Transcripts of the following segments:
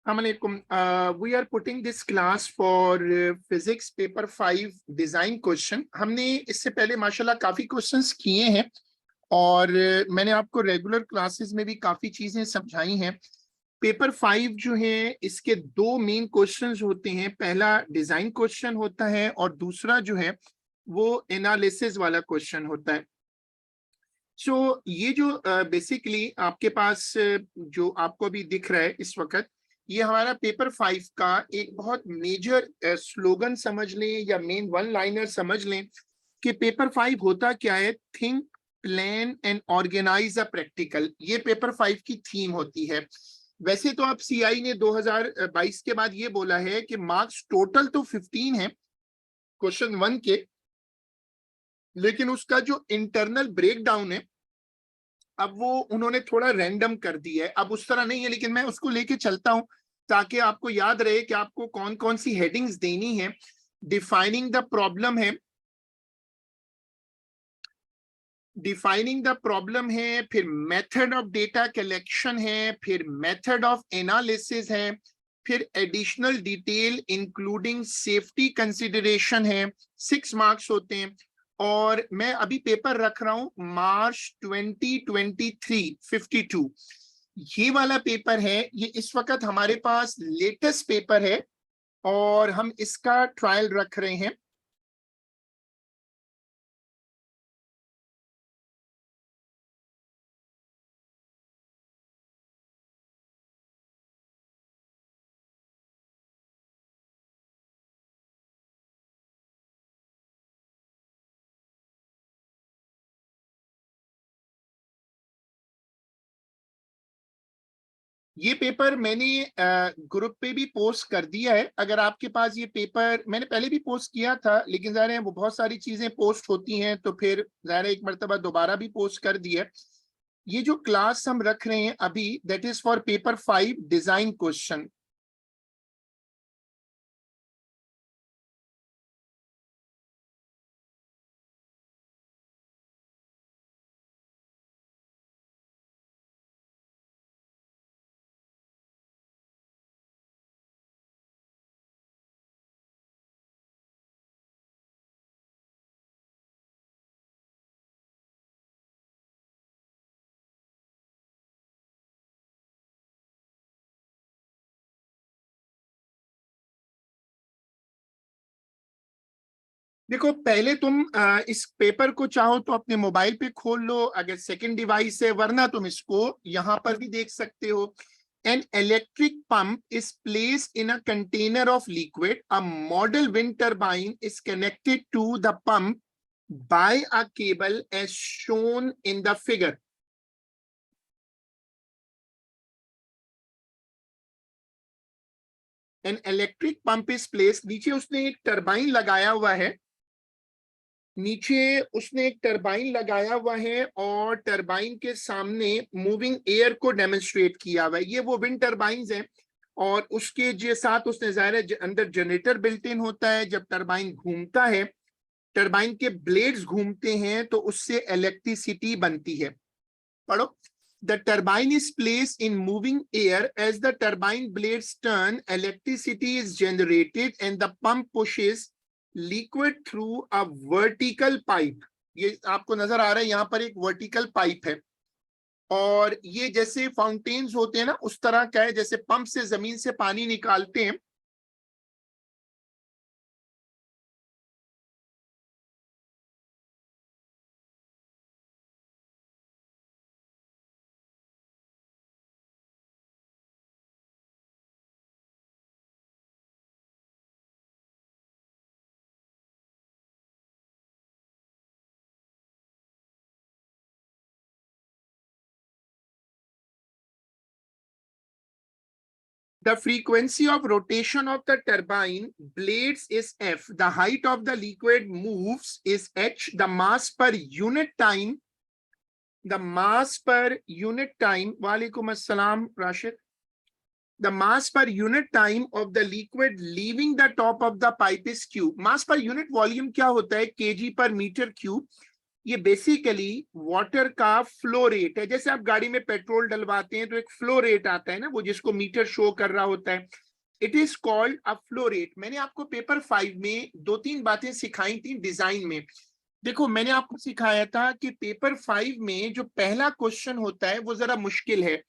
Assalamualaikum. We are putting this class for physics paper 5 design question. हमने इससे पहले माशाल्लाह काफी क्वेश्चंस किए हैं और मैंने आपको रेगुलर क्लासेस में भी काफी चीजें समझाई हैं। पेपर 5 जो है इसके दो मेन क्वेश्चंस होते हैं। पहला डिजाइन क्वेश्चन होता है और दूसरा जो है वो एनालिसिस वाला क्वेश्चन होता है। ये जो बेसिकली आपके पास जो आपको अभी दिख रहा है इस वक्त, ये हमारा पेपर 5 का एक बहुत मेजर स्लोगन समझ लें या मेन वन लाइनर समझ लें कि पेपर 5 होता क्या है। Think, plan and organise a practical, ये पेपर 5 की थीम होती है। वैसे तो आप सीआई ने 2022 के बाद ये बोला है कि मार्क्स टोटल तो 15 है क्वेश्चन 1 के, लेकिन उसका जो इंटरनल ब्रेकडाउन है अब वो उन्होंने थोड़ा रैंडम कर दिया है। अब उस तरह नहीं है, लेकिन मैं उसको लेके चलता हूं ताकि आपको याद रहे कि आपको कौन कौन सी हेडिंग्स देनी है। डिफाइनिंग द प्रॉब्लम है, फिर मेथड ऑफ डेटा कलेक्शन है, फिर मेथड ऑफ एनालिसिस है, फिर additional detail including safety consideration है। 6 मार्क्स होते हैं और मैं अभी पेपर रख रहा हूं मार्च 2023 52। ये वाला पेपर है, ये इस वक्त हमारे पास लेटेस्ट पेपर है और हम इसका ट्रायल रख रहे हैं। ये पेपर मैंने ग्रुप पे भी पोस्ट कर दिया है। अगर आपके पास ये पेपर, मैंने पहले भी पोस्ट किया था लेकिन ज़ाहिर है वो बहुत सारी चीजें पोस्ट होती हैं तो फिर ज़ाहिर है एक मरतबा दोबारा भी पोस्ट कर दिया। ये जो क्लास हम रख रहे हैं अभी, that is for paper 5 design question. देखो, पहले तुम इस पेपर को चाहो तो अपने मोबाइल पे खोल लो अगर सेकंड डिवाइस है, वरना तुम इसको यहां पर भी देख सकते हो। An electric pump is placed in a container of liquid, a model wind turbine is connected to the pump by a cable as shown in the figure. An electric pump is placed, नीचे उसने एक turbine लगाया हुआ है, नीचे उसने एक turbine लगाया हुआ है और टरबाइन के सामने मूविंग एयर को डेमोन्स्ट्रेट किया हुआ है। ये वो विंड टरबाइंस हैं और उसके जो साथ उसने ज़ाहिर है अंदर जनरेटर बिल्ट इन होता है। जब टरबाइन घूमता है, टरबाइन के ब्लेड्स घूमते हैं तो उससे इलेक्ट्रिसिटी बनती है। पढ़ो, the turbine is place in moving air, as the turbine blades turn electricity is generated and the pump pushes liquid through a vertical pipe. ये आपको नजर आ रहा है, यहां पर एक वर्टिकल पाइप है और ये जैसे फाउंटेन्स होते हैं ना उस तरह का है, जैसे पंप से जमीन से पानी निकालते हैं। The frequency of rotation of the turbine blades is F. The height of the liquid moves is H. The mass per unit time. Walaikum assalam, Rashid. The mass per unit time of the liquid leaving the top of the pipe is Q. Mass per unit volume क्या होता है? kg per meter cube. ये basically water का flow rate है। जैसे आप गाड़ी में पेट्रोल डलवाते हैं तो एक फ्लो रेट आता है ना, वो जिसको मीटर शो कर रहा होता है, it is called a flow rate. मैंने आपको पेपर 5 में 2-3 बातें सिखाई थी डिजाइन में। देखो, मैंने आपको सिखाया था कि पेपर 5 में जो पहला क्वेश्चन होता है वो जरा मुश्किल है।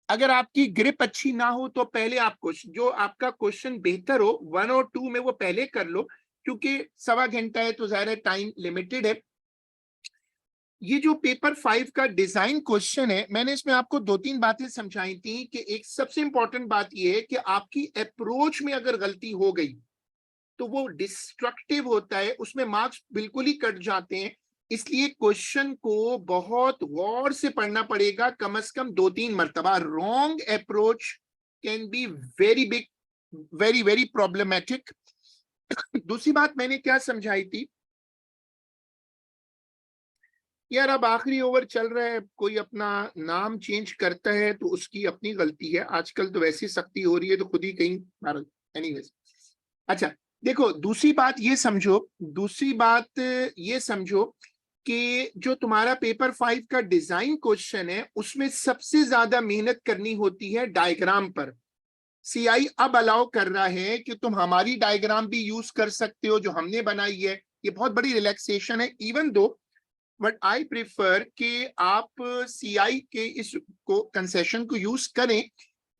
अगर आपकी ग्रिप अच्छी ना हो तो पहले आप जो आपका क्वेश्चन बेहतर हो 1 और 2 में वो पहले कर लो, क्योंकि 1.25 घंटा है तो ज़्यादा टाइम लिमिटेड है। ये जो पेपर 5 का डिजाइन क्वेश्चन है, मैंने इसमें आपको 2-3 बातें समझाई थी कि एक सबसे इंपॉर्टेंट बात यह है कि आपकी अप्रोच में अगर गलती हो गई तो वो डिस्ट्रक्टिव होता है, उसमें मार्क्स बिल्कुल ही कट जाते हैं। इसलिए क्वेश्चन को बहुत गौर से पढ़ना पड़ेगा, कम से कम 2-3 मरतबा। Wrong approach can be very big, very very problematic. दूसरी बात मैंने क्या समझाई थी यार, अब आखिरी ओवर चल रहा है, कोई अपना नाम चेंज करता है तो उसकी अपनी गलती है। आजकल तो वैसी सख्ती हो रही है तो खुद ही कहीं। एनीवेज, अच्छा, देखो, दूसरी बात ये समझो, दूसरी बात ये समझो कि जो तुम्हारा पेपर 5 का डिजाइन क्वेश्चन है उसमें सबसे ज्यादा मेहनत करनी होती है डायग्राम पर। सीआई अब अलाउ कर रहा है कि तुम हमारी डायग्राम भी यूज कर सकते हो जो हमने बनाई है। ये बहुत बड़ी रिलैक्सेशन है, even though but I prefer कि आप सीआई के इस को कंसेशन को यूज करें।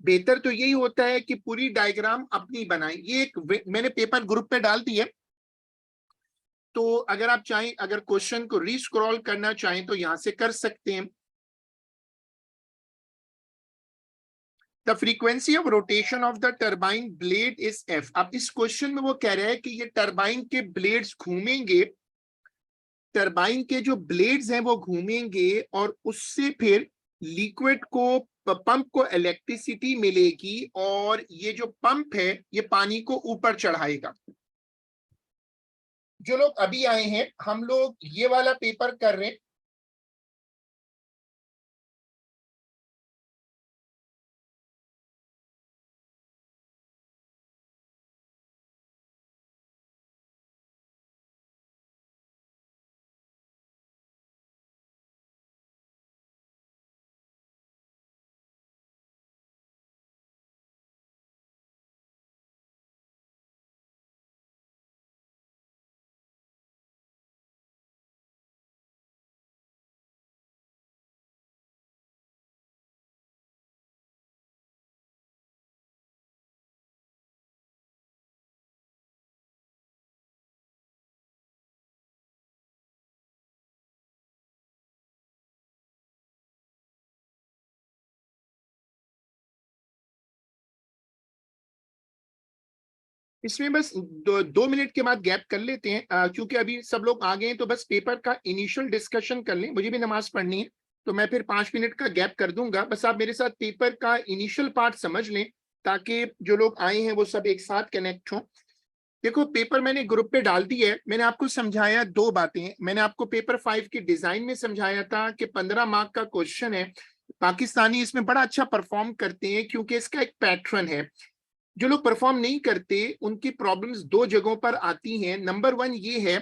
बेहतर तो यही होता है कि पूरी डायग्राम अपनी बनाएं। ये एक मैंने पेपर ग्रुप पे डाल दी है, तो अगर आप चाहें, अगर क्वेश्चन को रीस्क्रॉल करना चाहें तो यहां से कर सकते हैं। The frequency of rotation of the turbine blade is F. अब इस क्वेश्चन में वो कह रहे हैं कि ये टरबाइन के ब्लेड्स घूमेंगे, टरबाइन के जो ब्लेड्स हैं वो घूमेंगे और उससे फिर लिक्विड को, पंप को इलेक्ट्रिसिटी मिलेगी और ये जो पंप है ये पानी को ऊपर चढ़ाएगा। जो लोग अभी आए हैं, हम लोग ये वाला पेपर कर रहे हैं। इसमें बस 2 मिनट के बाद गैप कर लेते हैं, क्योंकि अभी सब लोग आ गए हैं, तो बस पेपर का इनिशियल डिस्कशन कर लें, मुझे भी नमाज पढ़नी है। तो मैं फिर 5 मिनट का गैप कर दूंगा। बस आप मेरे साथ पेपर का इनिशियल पार्ट समझ लें ताकि जो लोग आए हैं वो सब एक साथ कनेक्ट हों। देखो, पेपर मैंने ग्रुप पे डाल दी है। मैंने आपको समझाया 2 बातें। मैंने आपको पेपर 5 की डिजाइन में समझाया था कि 15 मार्क का क्वेश्चन है। पाकिस्तानी इसमें बड़ा अच्छा परफॉर्म करते हैं क्योंकि इसका एक पैटर्न है। जो लोग परफॉर्म नहीं करते उनकी प्रॉब्लम्स 2 जगहों पर आती हैं। नंबर 1 ये है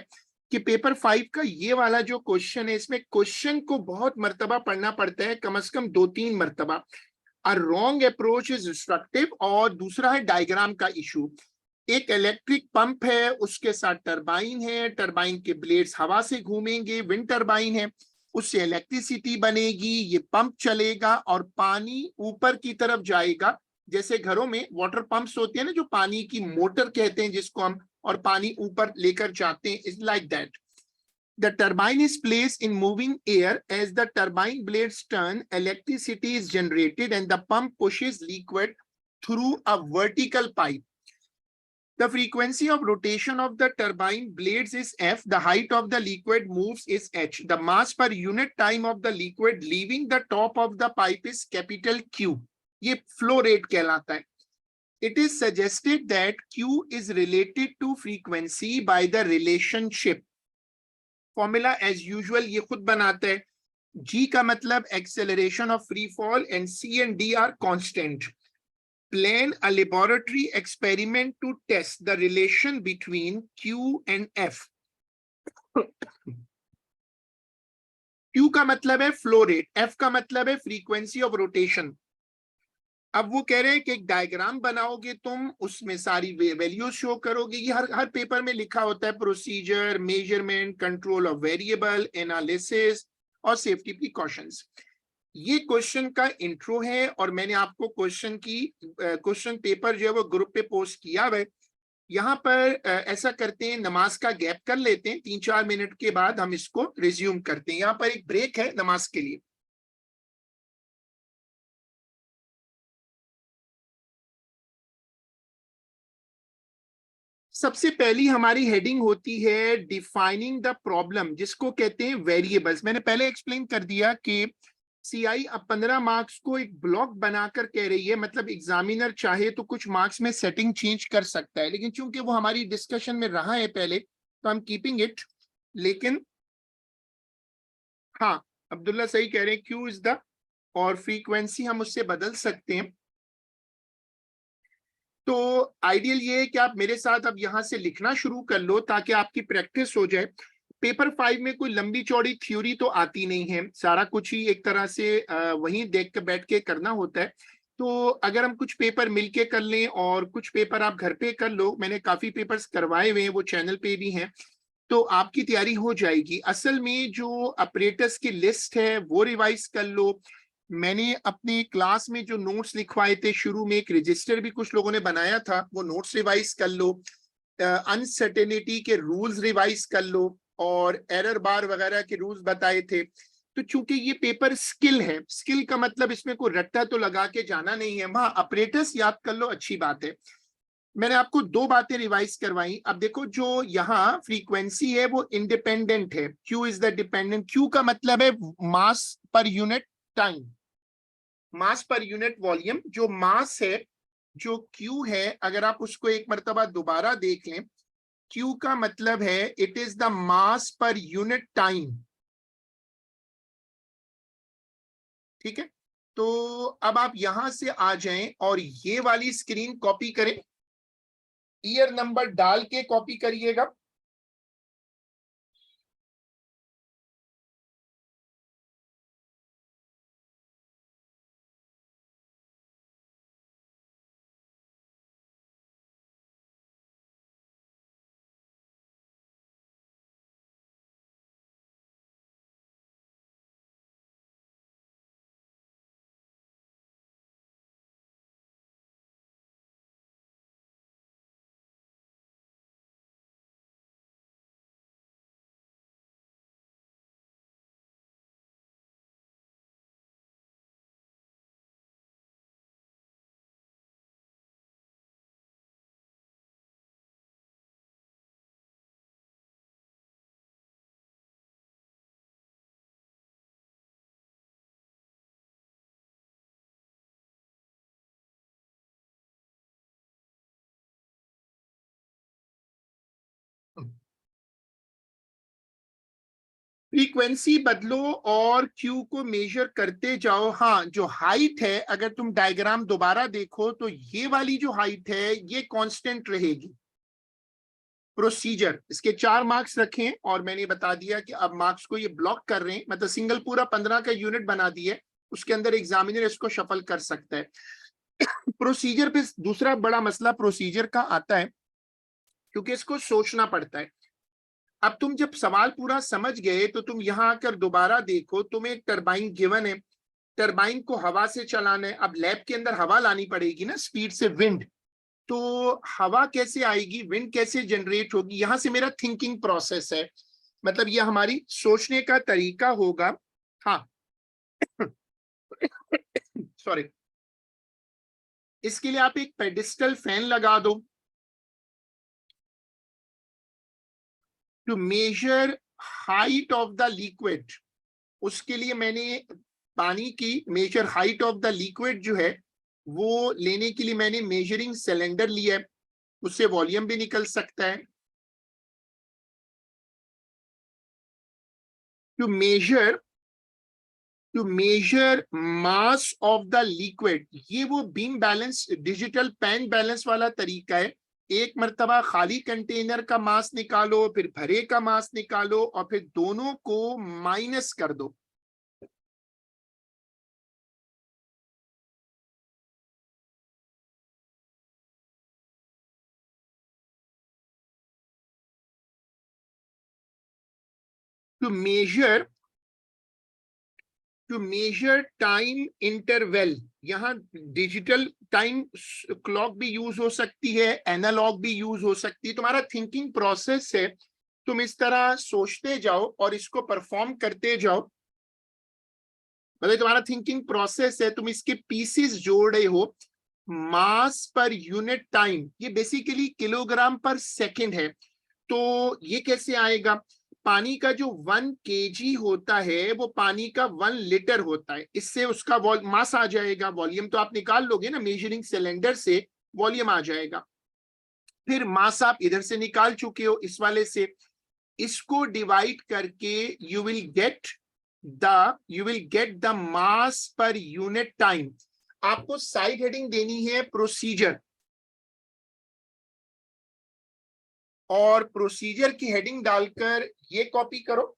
कि पेपर 5 का ये वाला जो क्वेश्चन है, इसमें क्वेश्चन को बहुत मर्तबा पढ़ना पड़ता है, कम से कम 2-3 मर्तबा। A wrong approach is destructive. और दूसरा है डायग्राम का इशू। एक इलेक्ट्रिक पंप है, उसके साथ टरबाइन है, टरबाइन के ब्लेड्स हवा से घूमेंगे, विंड टरबाइन है, उससे इलेक्ट्रिसिटी बनेगी, ये पंप चलेगा और पानी ऊपर की तरफ जाएगा। जैसे घरों में वाटर पंप्स होते हैं ना, जो पानी की मोटर कहते हैं जिसको हम, और पानी ऊपर लेकर जाते हैं, is like that. The turbine is placed in moving air. As the turbine blades turn, electricity is generated and the pump pushes liquid through a vertical pipe. The frequency of rotation of the turbine blades is F. The height of the liquid moves is H. The mass per unit time of the liquid leaving the top of the pipe is capital Q. ये flow rate कहलाता है. It is suggested that Q is related to frequency by the relationship. Formula as usual ये खुद बनाता है. G का मतलब acceleration of free fall and C and D are constant. Plan a laboratory experiment to test the relation between Q and F. Q का मतलब है flow rate, F का मतलब है फ्रीक्वेंसी ऑफ रोटेशन। अब वो कह रहे हैं कि एक डायग्राम बनाओगे तुम, उसमें सारी वैल्यू शो करोगे। ये हर हर पेपर में लिखा होता है, procedure, measurement, control of variable, analysis और सेफ्टी प्रिकॉशंस। ये क्वेश्चन का इंट्रो है और मैंने आपको क्वेश्चन पेपर जो है वो ग्रुप पे पोस्ट किया है। यहाँ पर ऐसा करते हैं, नमाज का गैप कर लेते हैं, 3-4 मिनट के बाद हम इसको रिज्यूम करते हैं। यहाँ पर एक ब्रेक है नमाज के लिए। सबसे पहली हमारी हेडिंग होती है डिफाइनिंग द प्रॉब्लम, जिसको कहते हैं वेरिएबल्स। मैंने पहले एक्सप्लेन कर दिया कि सीआई अब 15 मार्क्स को एक ब्लॉक बनाकर कह रही है, मतलब एग्जामिनर चाहे तो कुछ मार्क्स में सेटिंग चेंज कर सकता है, लेकिन चूंकि वो हमारी डिस्कशन में रहा है पहले, तो हम कीपिंग इट। लेकिन हाँ, अब्दुल्ला सही कह रहे हैं, क्यू इज द, और फ्रीक्वेंसी हम उससे बदल सकते हैं। तो आइडियल ये है कि आप मेरे साथ अब यहाँ से लिखना शुरू कर लो ताकि आपकी प्रैक्टिस हो जाए। पेपर 5 में कोई लंबी चौड़ी थ्योरी तो आती नहीं है, सारा कुछ ही एक तरह से वहीं देख के बैठ के करना होता है। तो अगर हम कुछ पेपर मिलके कर लें और कुछ पेपर आप घर पे कर लो, मैंने काफी पेपर्स करवाए हुए हैं, वो चैनल पे भी हैं, तो आपकी तैयारी हो जाएगी। असल में जो अपरेटस की लिस्ट है वो रिवाइज कर लो। मैंने अपने क्लास में जो नोट्स लिखवाए थे, शुरू में एक रजिस्टर भी कुछ लोगों ने बनाया था, वो नोट्स रिवाइज कर लो। अनसर्टेनिटी के रूल्स रिवाइज कर लो और एरर बार वगैरह के रूल्स बताए थे। तो चूंकि ये पेपर स्किल है, स्किल का मतलब इसमें कोई रट्टा तो लगा के जाना नहीं है, वहां अपरेटस याद कर लो, अच्छी बात है। मैंने आपको 2 बातें रिवाइज करवाई। अब देखो, जो यहाँ फ्रीक्वेंसी है वो इंडिपेंडेंट है, Q is the dependent. Q का मतलब है मास पर यूनिट टाइम, मास पर यूनिट वॉल्यूम। जो मास है, जो क्यू है, अगर आप उसको एक मर्तबा दोबारा देख लें, क्यू का मतलब है it is the mass per unit time. ठीक है, तो अब आप यहां से आ जाएं और ये वाली स्क्रीन कॉपी करें, ईयर नंबर डाल के कॉपी करिएगा। फ्रीक्वेंसी बदलो और क्यू को मेजर करते जाओ। हाँ, जो हाइट है, अगर तुम डायग्राम दोबारा देखो तो ये वाली जो हाइट है ये कांस्टेंट रहेगी। प्रोसीजर, इसके 4 मार्क्स रखें और मैंने बता दिया कि अब मार्क्स को ये ब्लॉक कर रहे हैं, मतलब सिंगल पूरा 15 का यूनिट बना दिए, उसके अंदर एग्जामिनर इसको शफल कर सकता है। प्रोसीजर पे दूसरा बड़ा मसला प्रोसीजर का आता है, क्योंकि इसको सोचना पड़ता है। अब तुम जब सवाल पूरा समझ गए तो तुम यहाँ आकर दोबारा देखो, तुम्हें एक टरबाइन गिवन है, टरबाइन को हवा से चलाना है। अब लैब के अंदर हवा लानी पड़ेगी ना, स्पीड से, विंड। तो हवा कैसे आएगी, विंड कैसे जनरेट होगी, यहां से मेरा थिंकिंग प्रोसेस है, मतलब ये हमारी सोचने का तरीका होगा। हाँ सॉरी, इसके लिए आप एक पेडिस्टल फैन लगा दो to measure height of the liquid. उसके लिए मैंने पानी की measure height of the liquid जो है वो लेने के लिए मैंने मेजरिंग सिलेंडर लिया है, उससे वॉल्यूम भी निकल सकता है। To measure to measure mass of the liquid, ये वो beam balance, digital pan balance वाला तरीका है। एक मर्तबा खाली कंटेनर का मास निकालो, फिर भरे का मास निकालो और फिर दोनों को माइनस कर दो। टू मेजर टाइम इंटरवल, यहाँ डिजिटल टाइम क्लॉक भी यूज हो सकती है, एनालॉग भी यूज हो सकती है। तुम्हारा थिंकिंग प्रोसेस है, तुम इस तरह सोचते जाओ और इसको परफॉर्म करते जाओ। मतलब तुम्हारा थिंकिंग प्रोसेस है, तुम इसके पीसेस जोड़ रहे हो। मास पर यूनिट टाइम, ये बेसिकली किलोग्राम पर सेकंड है। तो ये कैसे आएगा? पानी का जो 1 kg होता है वो पानी का 1 लीटर होता है, इससे उसका मास आ जाएगा। वॉल्यूम तो आप निकाल लोगे ना, मेजरिंग सिलेंडर से वॉल्यूम आ जाएगा। फिर मास आप इधर से निकाल चुके हो इस वाले से, इसको डिवाइड करके you will get the mass per unit time. आपको साइड हेडिंग देनी है प्रोसीजर, और प्रोसीजर की हेडिंग डालकर ये कॉपी करो।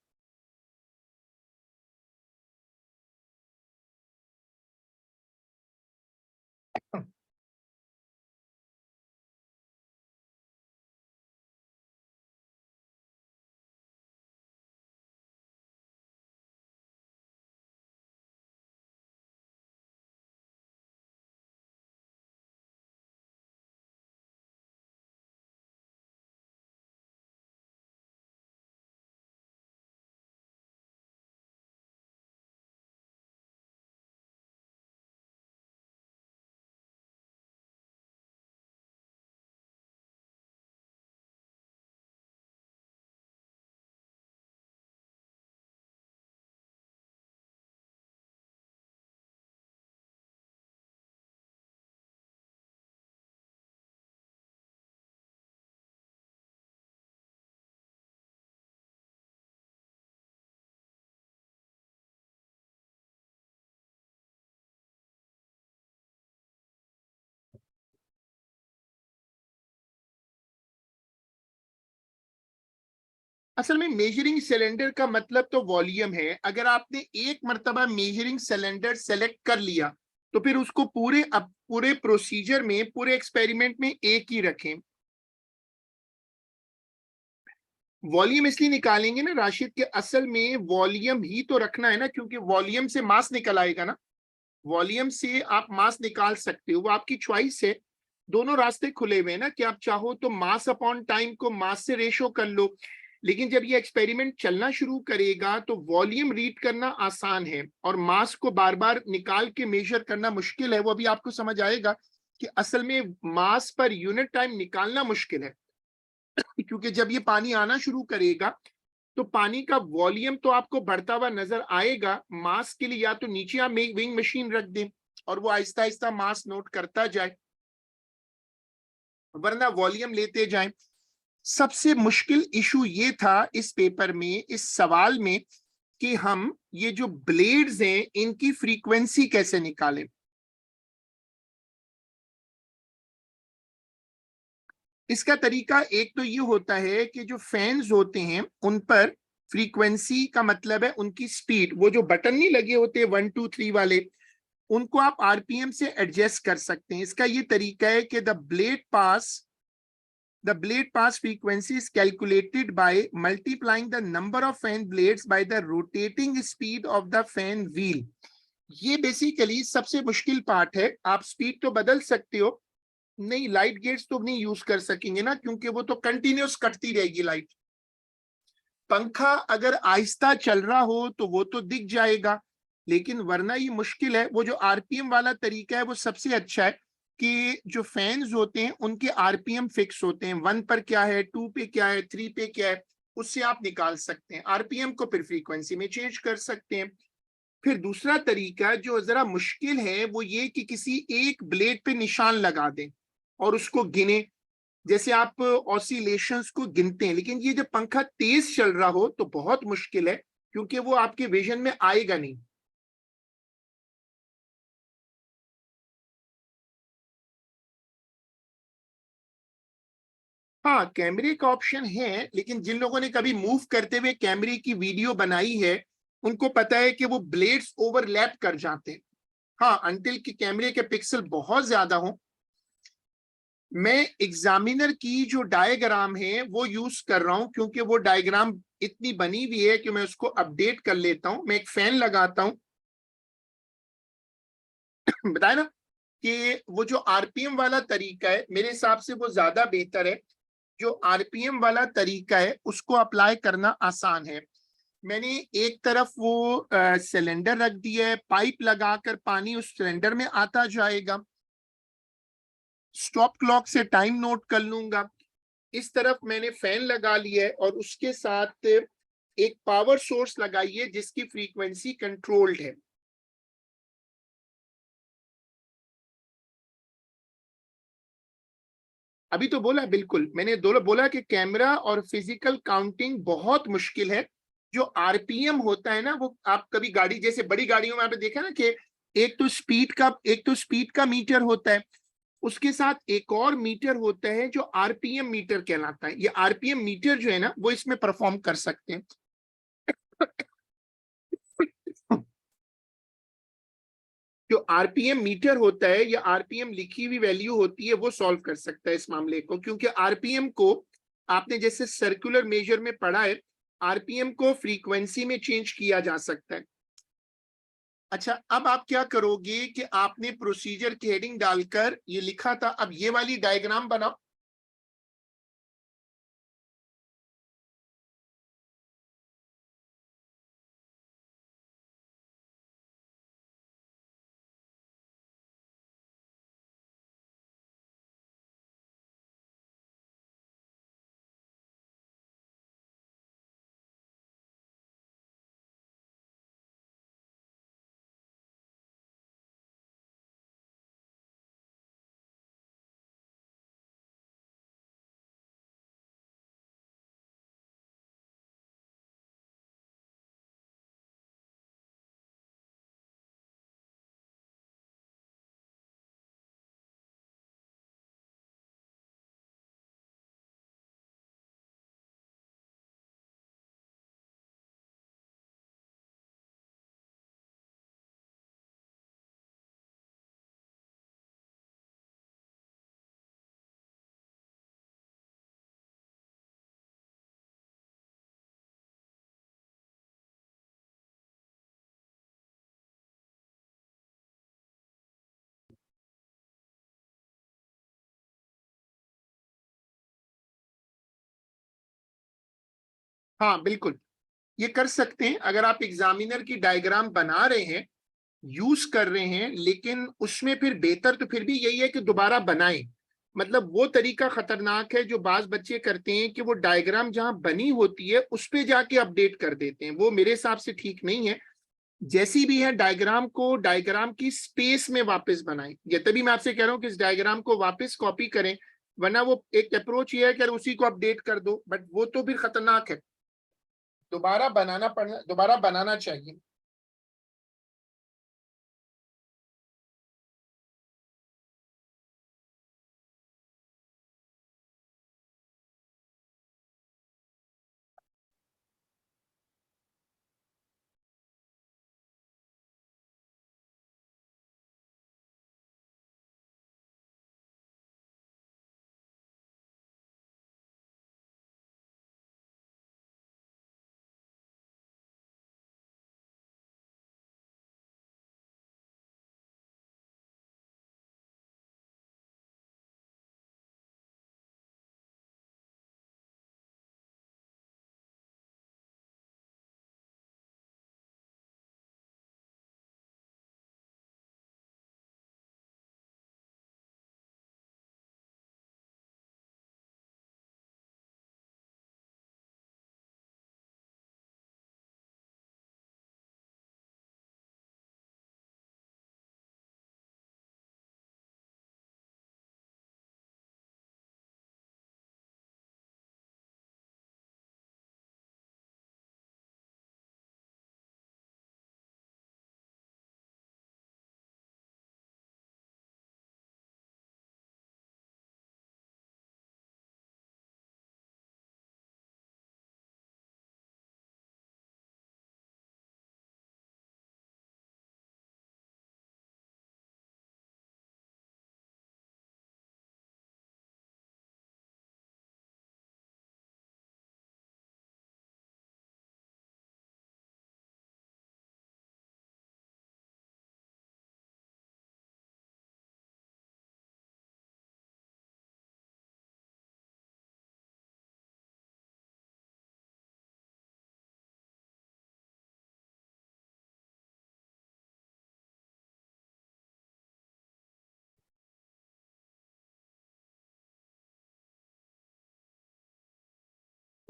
असल में मेजरिंग सिलेंडर का मतलब तो वॉल्यूम है। अगर आपने एक मर्तबा मेजरिंग सिलेंडर सेलेक्ट कर लिया तो फिर उसको पूरे प्रोसीजर में, पूरे एक्सपेरिमेंट में एक ही रखें। वॉल्यूम इसलिए निकालेंगे ना राशिद के, असल में वॉल्यूम ही तो रखना है ना, क्योंकि वॉल्यूम से मास निकल आएगा ना। वॉल्यूम से आप मास निकाल सकते हो, वो आपकी चॉइस है। दोनों रास्ते खुले हुए हैं ना, कि आप चाहो तो मास अपॉन टाइम को मास से रेशो कर लो। लेकिन जब ये एक्सपेरिमेंट चलना शुरू करेगा तो वॉल्यूम रीड करना आसान है और मास को बार बार निकाल के मेजर करना मुश्किल है। वो अभी आपको समझ आएगा कि असल में मास पर यूनिट टाइम निकालना मुश्किल है। क्योंकि जब ये पानी आना शुरू करेगा तो पानी का वॉल्यूम तो आपको बढ़ता हुआ नजर आएगा। मास के लिए या तो नीचे आप वेइंग मशीन रख दें और वो आहिस्ता आहिस्ता मास नोट करता जाए, वरना वॉल्यूम लेते जाएं। सबसे मुश्किल इशू ये था इस पेपर में, इस सवाल में, कि हम ये जो ब्लेड्स हैं इनकी फ्रीक्वेंसी कैसे निकालें। इसका तरीका एक तो ये होता है कि जो फैंस होते हैं उन पर फ्रीक्वेंसी का मतलब है उनकी स्पीड, वो जो बटन नहीं लगे होते 1 2 3 वाले, उनको आप आरपीएम से एडजस्ट कर सकते हैं। इसका ये तरीका है कि the blade pass frequency is calculated by multiplying the number of fan blades by the rotating speed of the fan wheel। ये बेसिकली सबसे मुश्किल पार्ट है। आप स्पीड तो बदल सकते हो, नहीं लाइट गेट्स तो नहीं यूज कर सकेंगे ना, क्योंकि वो तो कंटिन्यूस कटती रहेगी लाइट। पंखा अगर आहिस्ता चल रहा हो तो वो तो दिख जाएगा, लेकिन वरना ये मुश्किल है। वो जो आरपीएम वाला तरीका है वो सबसे अच्छा है, कि जो फैंस होते हैं उनके आरपीएम फिक्स होते हैं, 1 पर क्या है, 2 पे क्या है, 3 पे क्या है, उससे आप निकाल सकते हैं आरपीएम को, फिर फ्रीक्वेंसी में चेंज कर सकते हैं। फिर दूसरा तरीका जो जरा मुश्किल है वो ये कि किसी एक ब्लेड पे निशान लगा दें और उसको गिने, जैसे आप ऑसिलेशंस को गिनते हैं। लेकिन ये जब पंखा तेज चल रहा हो तो बहुत मुश्किल है, क्योंकि वो आपके विजन में आएगा नहीं। हाँ, कैमरे का ऑप्शन है, लेकिन जिन लोगों ने कभी मूव करते हुए कैमरे की वीडियो बनाई है उनको पता है कि वो ब्लेड्स ओवरलैप कर जाते हैं। हाँ, अंटिल कि कैमरे के पिक्सल बहुत ज्यादा हों। मैं एग्जामिनर की जो डायग्राम है वो यूज कर रहा हूं, क्योंकि वो डायग्राम इतनी बनी हुई है कि मैं उसको अपडेट कर लेता हूं। मैं एक फैन लगाता हूं। बताया ना कि वो जो आरपीएम वाला तरीका है मेरे हिसाब से वो ज्यादा बेहतर है। जो आरपीएम वाला तरीका है उसको अप्लाई करना आसान है। मैंने एक तरफ वो सिलेंडर रख दिया है, पाइप लगाकर पानी उस सिलेंडर में आता जाएगा। स्टॉप क्लॉक से टाइम नोट कर लूंगा। इस तरफ मैंने फैन लगा लिया है और उसके साथ एक पावर सोर्स लगाई है जिसकी फ्रीक्वेंसी कंट्रोल्ड है। अभी तो बोला, बिल्कुल मैंने दोनों बोला कि कैमरा और फिजिकल काउंटिंग बहुत मुश्किल है। जो आरपीएम होता है ना, वो आप कभी गाड़ी जैसे बड़ी गाड़ियों में आपने देखा ना कि एक तो स्पीड का मीटर होता है, उसके साथ एक और मीटर होता है जो आरपीएम मीटर कहलाता है। ये आरपीएम मीटर जो है ना वो इसमें परफॉर्म कर सकते हैं। जो आरपीएम मीटर होता है या आरपीएम लिखी हुई वैल्यू होती है वो सॉल्व कर सकता है इस मामले को, क्योंकि आरपीएम को आपने जैसे सर्कुलर मेजर में पढ़ा है, आरपीएम को फ्रीक्वेंसी में चेंज किया जा सकता है। अच्छा, अब आप क्या करोगे कि आपने प्रोसीजर की हेडिंग डालकर ये लिखा था, अब ये वाली डायग्राम बनाओ। हाँ बिल्कुल, ये कर सकते हैं। अगर आप एग्जामिनर की डायग्राम बना रहे हैं, यूज कर रहे हैं, लेकिन उसमें फिर बेहतर तो फिर भी यही है कि दोबारा बनाएं। मतलब वो तरीका खतरनाक है जो बाज बच्चे करते हैं कि वो डायग्राम जहां बनी होती है उस पे जाके अपडेट कर देते हैं, वो मेरे हिसाब से ठीक नहीं है। जैसी भी है डायग्राम को डायग्राम की स्पेस में वापस बनाएं। ये तभी मैं आपसे कह रहा हूं कि इस डायग्राम को वापस कॉपी करें, वरना वो एक अप्रोच ये है कि उसी को अपडेट कर दो, बट वो तो फिर खतरनाक है। दोबारा बनाना चाहिए।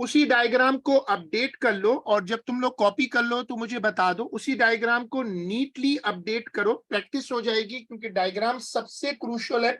उसी डायग्राम को अपडेट कर लो, और जब तुम लोग कॉपी कर लो तो मुझे बता दो। उसी डायग्राम को नीटली अपडेट करो, प्रैक्टिस हो जाएगी, क्योंकि डायग्राम सबसे क्रूशियल है।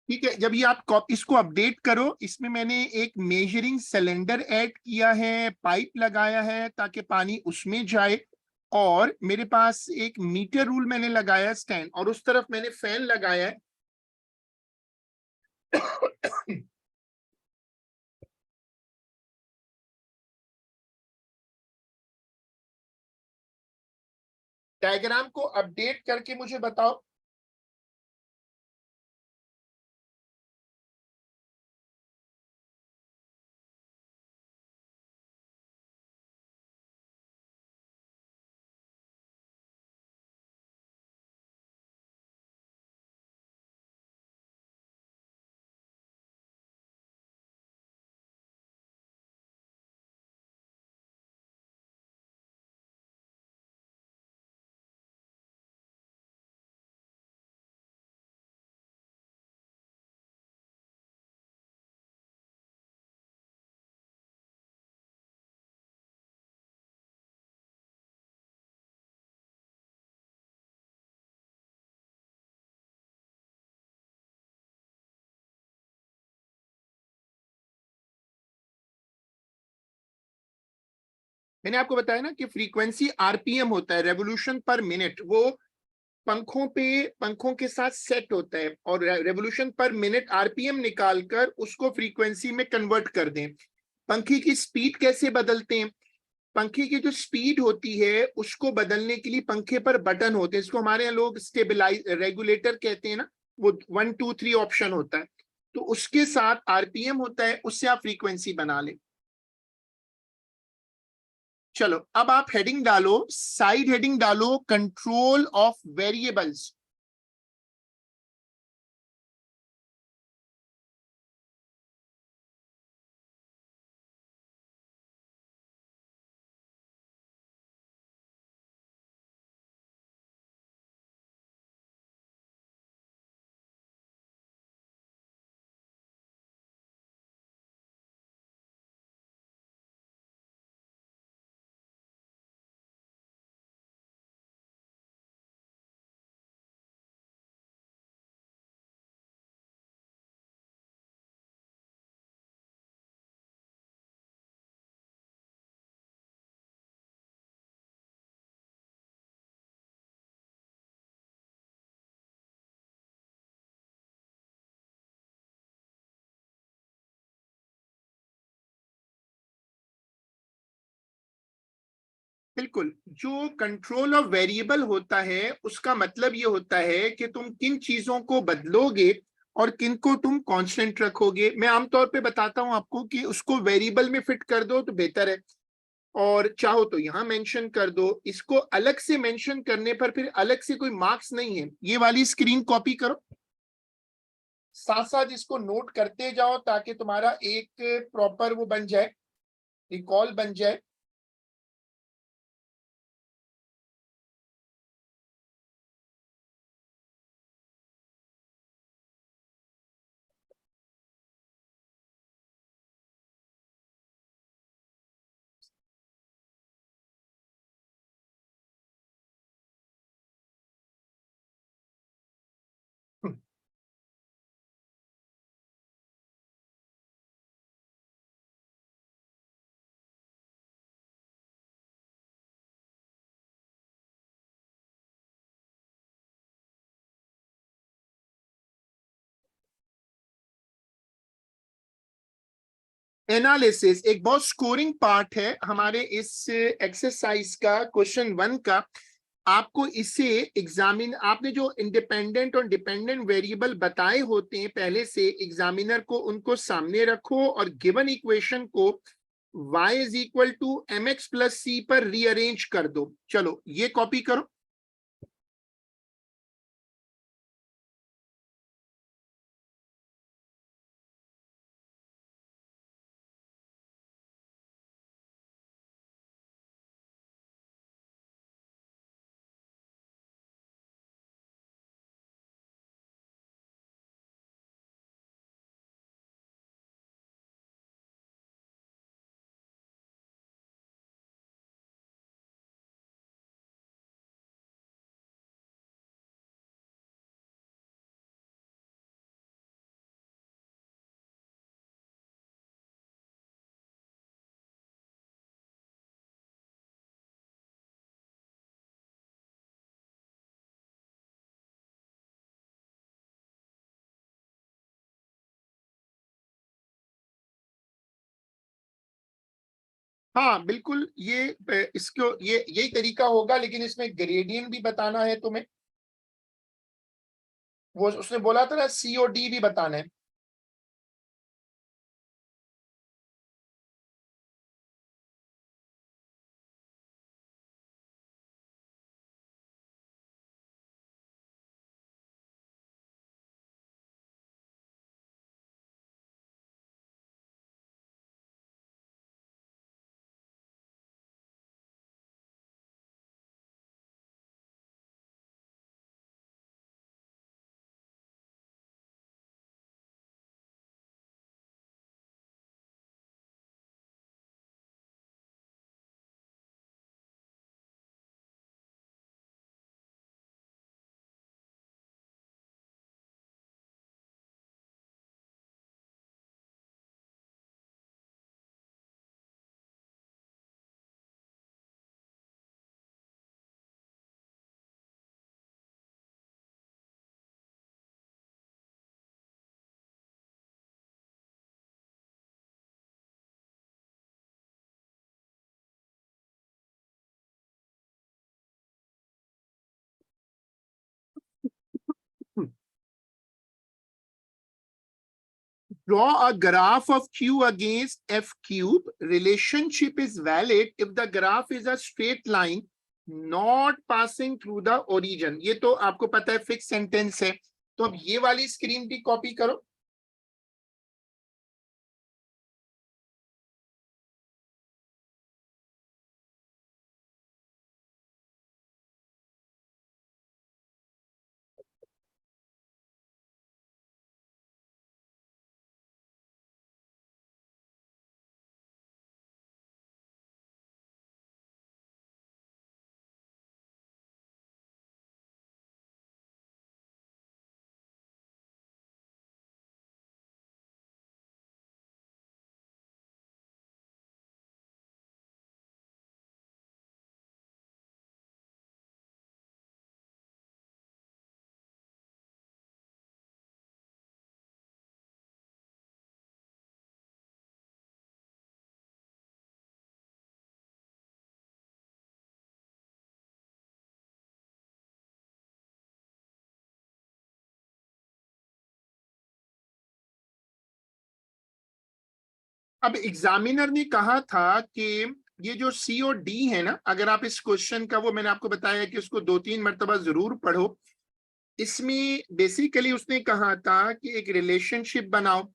ठीक है, जब ये आप इसको अपडेट करो, इसमें मैंने एक मेजरिंग सिलेंडर ऐड किया है, पाइप लगाया है ताकि पानी उसमें जाए, और मेरे पास एक मीटर रूल मैंने लगाया स्टैंड, और उस तरफ मैंने फैन लगाया है। डायग्राम को अपडेट करके मुझे बताओ। मैंने आपको बताया ना कि फ्रीक्वेंसी आरपीएम होता है, रेवोल्यूशन पर मिनट, वो पंखों के साथ सेट होता है, और रेवोल्यूशन पर मिनट आरपीएम निकालकर उसको फ्रीक्वेंसी में कन्वर्ट कर दें। पंखे की स्पीड कैसे बदलते हैं? पंखे की जो स्पीड होती है उसको बदलने के लिए पंखे पर बटन होते हैं, इसको हमारे यहाँ लोग स्टेबलाइज रेगुलेटर कहते हैं ना, वो 1 2 3 ऑप्शन होता है, तो उसके साथ आरपीएम होता है, उससे आप फ्रीक्वेंसी बना लें। चलो, अब आप हेडिंग डालो, साइड हेडिंग डालो, कंट्रोल ऑफ वेरिएबल्स। बिल्कुल, जो कंट्रोल ऑफ वेरिएबल होता है उसका मतलब ये होता है कि तुम किन चीजों को बदलोगे और किन को तुम कांस्टेंट रखोगे। मैं आमतौर पे बताता हूं आपको कि उसको वेरिएबल में फिट कर दो तो बेहतर है। और चाहो तो यहाँ मेंशन कर दो। इसको अलग से मेंशन करने पर फिर अलग से कोई मार्क्स नहीं है। ये वाली स्क्रीन कॉपी करो, साथ साथ इसको नोट करते जाओ ताकि तुम्हारा एक प्रॉपर वो बन जाए, रिकॉल बन जाए। एनालिसिस एक बहुत स्कोरिंग पार्ट है हमारे इस एक्सरसाइज का, क्वेश्चन 1 का। आपको इसे एग्जामिन, आपने जो इंडिपेंडेंट और डिपेंडेंट वेरिएबल बताए होते हैं पहले से एग्जामिनर को, उनको सामने रखो और गिवन इक्वेशन को y is equal to mx plus c पर रीअरेंज कर दो। चलो ये कॉपी करो। हाँ बिल्कुल, ये इसको ये यही तरीका होगा, लेकिन इसमें ग्रेडियंट भी बताना है तुम्हें। वो उसने बोला था ना सी और डी भी बताना है। Draw a graph of Q against F cube. Relationship is valid if the graph is a straight line not passing through the origin. ये तो आपको पता है फिक्स सेंटेंस है। तो अब ये वाली स्क्रीन भी कॉपी करो। अब एग्जामिनर ने कहा था कि ये जो सी और डी है ना, अगर आप इस क्वेश्चन का, वो मैंने आपको बताया कि उसको 2-3 मरतबा जरूर पढ़ो। इसमें बेसिकली उसने कहा था कि एक रिलेशनशिप बनाओ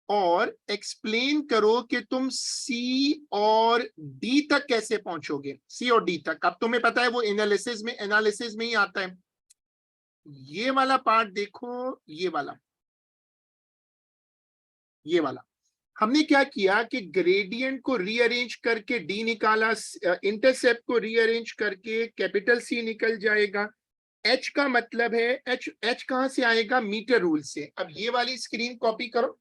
और एक्सप्लेन करो कि तुम सी और डी तक कैसे पहुंचोगे। सी और डी तक, अब तुम्हें पता है वो एनालिसिस में ही आता है। ये वाला पार्ट देखो, ये वाला हमने क्या किया कि ग्रेडियंट को रीअरेंज करके डी निकाला, इंटरसेप्ट को रीअरेंज करके कैपिटल सी निकल जाएगा। एच का मतलब है, एच कहां से आएगा, मीटर रूल से। अब ये वाली स्क्रीन कॉपी करो।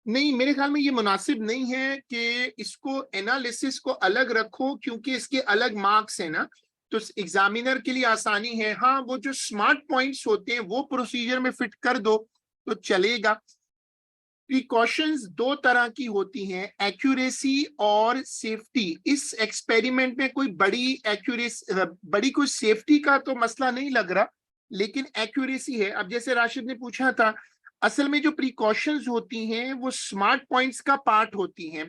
नहीं, मेरे ख्याल में ये मुनासिब नहीं है कि इसको एनालिसिस को अलग रखो, क्योंकि इसके अलग मार्क्स है ना, तो एग्जामिनर के लिए आसानी है। हाँ, वो जो स्मार्ट पॉइंट्स होते हैं वो प्रोसीजर में फिट कर दो तो चलेगा। प्रिकॉशंस दो तरह की होती हैं, एक्यूरेसी और सेफ्टी। इस एक्सपेरिमेंट में कोई बड़ी कोई सेफ्टी का तो मसला नहीं लग रहा, लेकिन एक्यूरेसी है। अब जैसे राशिद ने पूछा था, असल में जो प्रिकॉशंस होती हैं वो स्मार्ट पॉइंट्स का पार्ट होती हैं,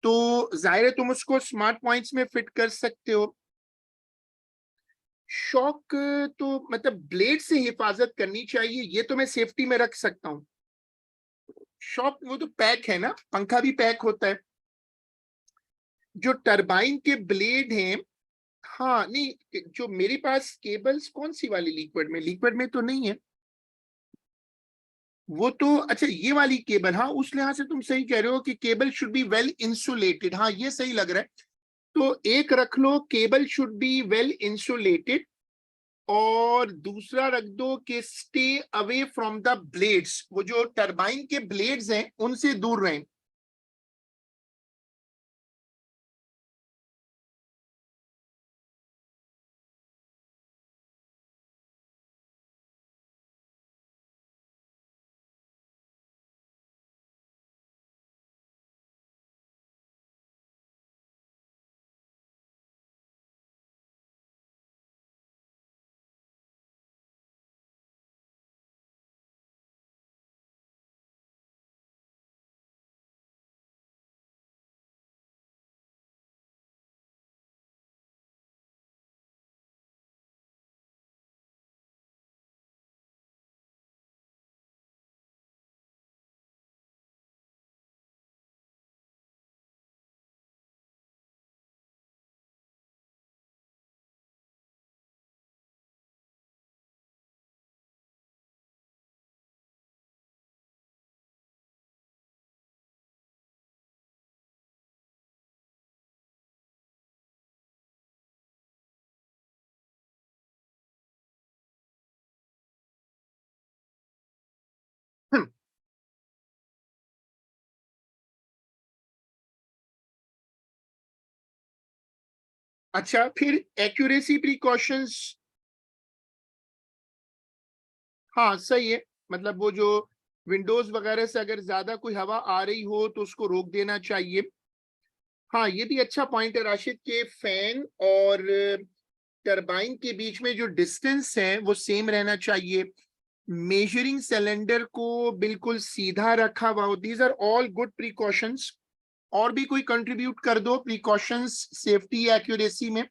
तो जाहिर है तुम उसको स्मार्ट पॉइंट्स में फिट कर सकते हो। शॉक तो मतलब ब्लेड से हिफाजत करनी चाहिए, ये तो मैं सेफ्टी में रख सकता हूँ। शॉक वो तो पैक है ना, पंखा भी पैक होता है। जो टरबाइन के ब्लेड हैं, हाँ नहीं, जो मेरे पास केबल्स कौन सी वाली, लिक्विड में तो नहीं है वो तो। अच्छा, ये वाली केबल, हाँ उस लिहाज से तुम सही कह रहे हो कि cable should be well insulated, हाँ ये सही लग रहा है। तो एक रख लो, cable should be well insulated, और दूसरा रख दो कि stay away from the blades, वो जो टरबाइन के ब्लेड्स हैं उनसे दूर रहें। अच्छा, फिर एक्यूरेसी प्रिकॉशंस, हाँ सही है। मतलब वो जो विंडोज वगैरह से अगर ज्यादा कोई हवा आ रही हो तो उसको रोक देना चाहिए। हाँ, ये भी अच्छा पॉइंट है राशिद, के फैन और टरबाइन के बीच में जो डिस्टेंस है वो सेम रहना चाहिए। मेजरिंग सिलेंडर को बिल्कुल सीधा रखा हुआ हो। These are all good precautions. और भी कोई कंट्रीब्यूट कर दो प्रिकॉशंस सेफ्टी एक्यूरेसी में।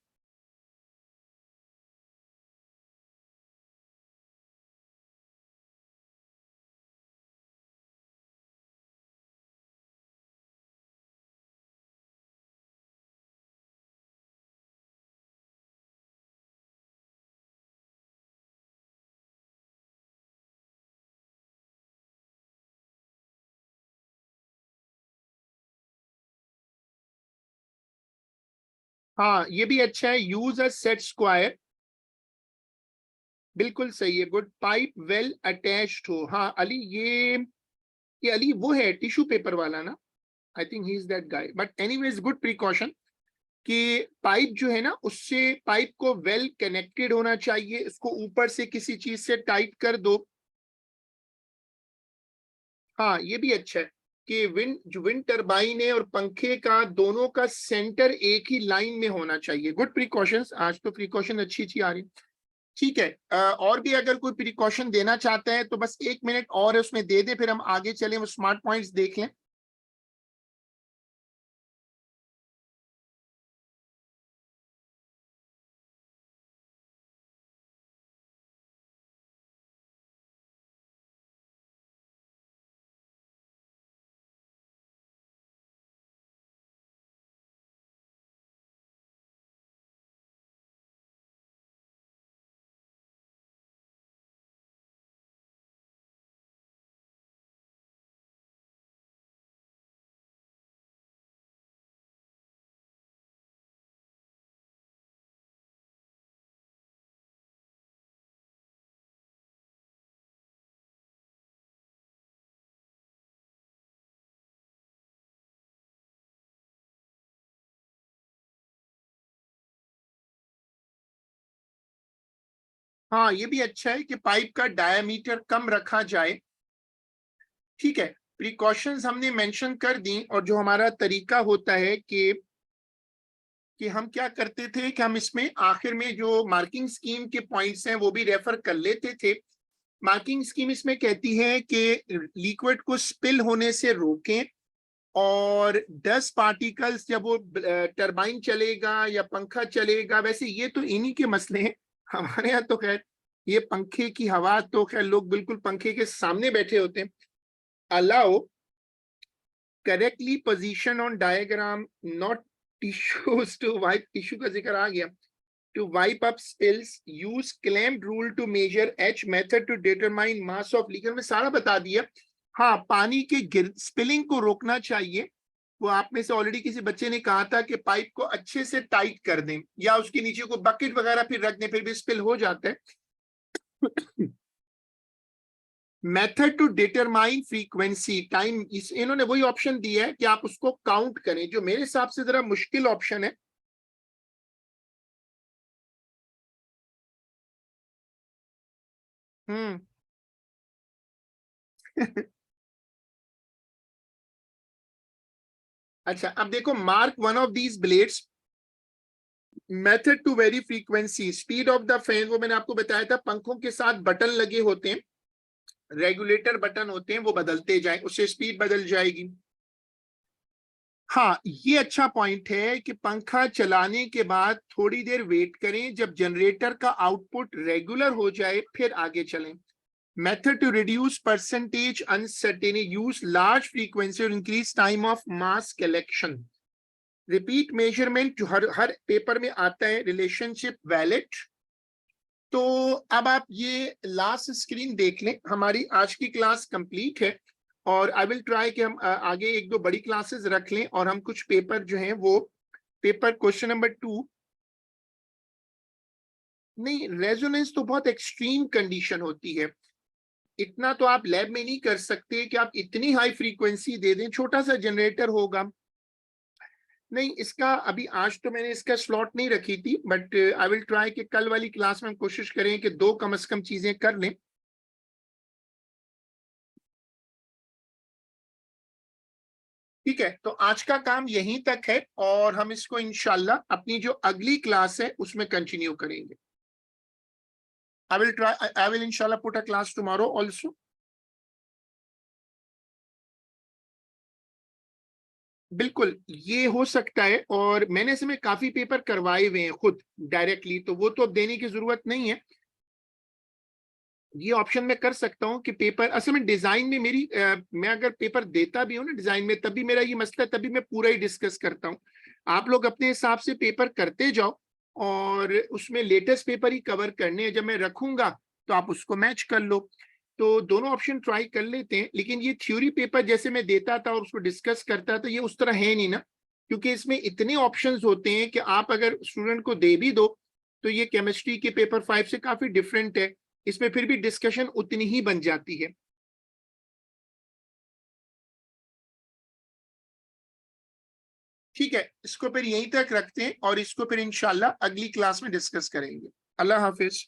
हाँ ये भी अच्छा है, यूज अ सेट स्क्वायर, बिल्कुल सही है, गुड। पाइप वेल अटैच्ड हो, हाँ अली ये अली वो है टिश्यू पेपर वाला ना, I think he is that guy, but anyways good precaution कि पाइप जो है ना उससे पाइप को वेल कनेक्टेड होना चाहिए, इसको ऊपर से किसी चीज से टाइट कर दो। हाँ ये भी अच्छा है कि विंड टरबाइन है और पंखे का दोनों का सेंटर एक ही लाइन में होना चाहिए, गुड प्रिकॉशंस, आज तो प्रिकॉशन अच्छी अच्छी आ रही। ठीक है, और भी अगर कोई प्रिकॉशन देना चाहता है तो बस 1 मिनट और है उसमें दे दे, फिर हम आगे चलें, वो स्मार्ट पॉइंट्स देख लें। हाँ ये भी अच्छा है कि पाइप का डायमीटर कम रखा जाए। ठीक है, प्रिकॉशंस हमने मेंशन कर दी, और जो हमारा तरीका होता है कि हम क्या करते थे कि हम इसमें आखिर में जो मार्किंग स्कीम के पॉइंट्स हैं वो भी रेफर कर लेते थे। मार्किंग स्कीम इसमें कहती है कि लिक्विड को स्पिल होने से रोकें, और डस्ट पार्टिकल्स जब वो टरबाइन चलेगा या पंखा चलेगा, वैसे ये तो इन्हीं के मसले हैं, हमारे यहाँ तो खैर ये पंखे की हवा तो खैर लोग बिल्कुल पंखे के सामने बैठे होते हैं। Allow correctly position on diagram not tissues to wipe, tissue का जिक्र आ गया, to wipe up spills, use clamped rule to measure H method to determine mass of liquid, में सारा बता दिया। हाँ पानी के स्पिलिंग को रोकना चाहिए, वो आप में से ऑलरेडी किसी बच्चे ने कहा था कि पाइप को अच्छे से टाइट कर दें या उसके नीचे को बकेट वगैरह फिर रख दें, फिर भी स्पिल हो जाता है। Method to determine frequency time, इन्होंने वही ऑप्शन दिया है कि आप उसको काउंट करें, जो मेरे हिसाब से जरा मुश्किल ऑप्शन है। हम्म। अच्छा अब देखो, mark one of these blades, method to vary frequency, speed of the fan, वो मैंने आपको बताया था पंखों के साथ बटन लगे होते हैं, रेगुलेटर बटन होते हैं, वो बदलते जाएं, उससे स्पीड बदल जाएगी। हाँ ये अच्छा पॉइंट है कि पंखा चलाने के बाद थोड़ी देर वेट करें, जब जनरेटर का आउटपुट रेगुलर हो जाए फिर आगे चलें। Method to reduce percentage uncertainty, use large frequency और increase time of mass collection. Repeat measurement जो हर पेपर में आता है, रिलेशनशिप वैलिड। तो अब आप ये लास्ट स्क्रीन देख लें, हमारी आज की क्लास कंप्लीट है, और आई विल ट्राई कि हम आगे एक दो बड़ी क्लासेस रख लें, और हम कुछ पेपर जो हैं वो पेपर क्वेश्चन नंबर 2, नहीं रेजोनेंस तो बहुत एक्सट्रीम कंडीशन होती है, इतना तो आप लैब में नहीं कर सकते कि आप इतनी हाई फ्रीक्वेंसी दे दें, छोटा सा जनरेटर होगा। नहीं इसका अभी आज तो मैंने इसका स्लॉट नहीं रखी थी, बट आई विल ट्राई कि कल वाली क्लास में हम कोशिश करें कि दो कम से कम चीजें कर लें। ठीक है, तो आज का काम यहीं तक है, और हम इसको इंशाल्लाह अपनी जो अगली क्लास है उसमें कंटिन्यू करेंगे। आई विल इंशाल्लाह put a class tomorrow also. बिल्कुल ये हो सकता है, और मैंने इसमें काफी पेपर करवाए हुए हैं खुद डायरेक्टली, तो वो तो अब देने की जरूरत नहीं है। ये ऑप्शन मैं कर सकता हूँ कि पेपर असल में डिजाइन में मेरी मैं अगर पेपर देता भी हूँ ना डिजाइन में, तभी मेरा ये मसला है, तभी मैं पूरा ही डिस्कस करता हूँ। आप लोग अपने हिसाब से पेपर करते जाओ, और उसमें लेटेस्ट पेपर ही कवर करने हैं, जब मैं रखूंगा तो आप उसको मैच कर लो। तो दोनों ऑप्शन ट्राई कर लेते हैं, लेकिन ये थ्योरी पेपर जैसे मैं देता था और उसको डिस्कस करता था, ये उस तरह है नहीं ना। क्योंकि इसमें इतने ऑप्शंस होते हैं कि आप अगर स्टूडेंट को दे भी दो तो ये केमिस्ट्री के पेपर 5 से काफी डिफरेंट है, इसमें फिर भी डिस्कशन उतनी ही बन जाती है। ठीक है, इसको फिर यहीं तक रखते हैं और इसको फिर इंशाल्लाह अगली क्लास में डिस्कस करेंगे। अल्लाह हाफिज।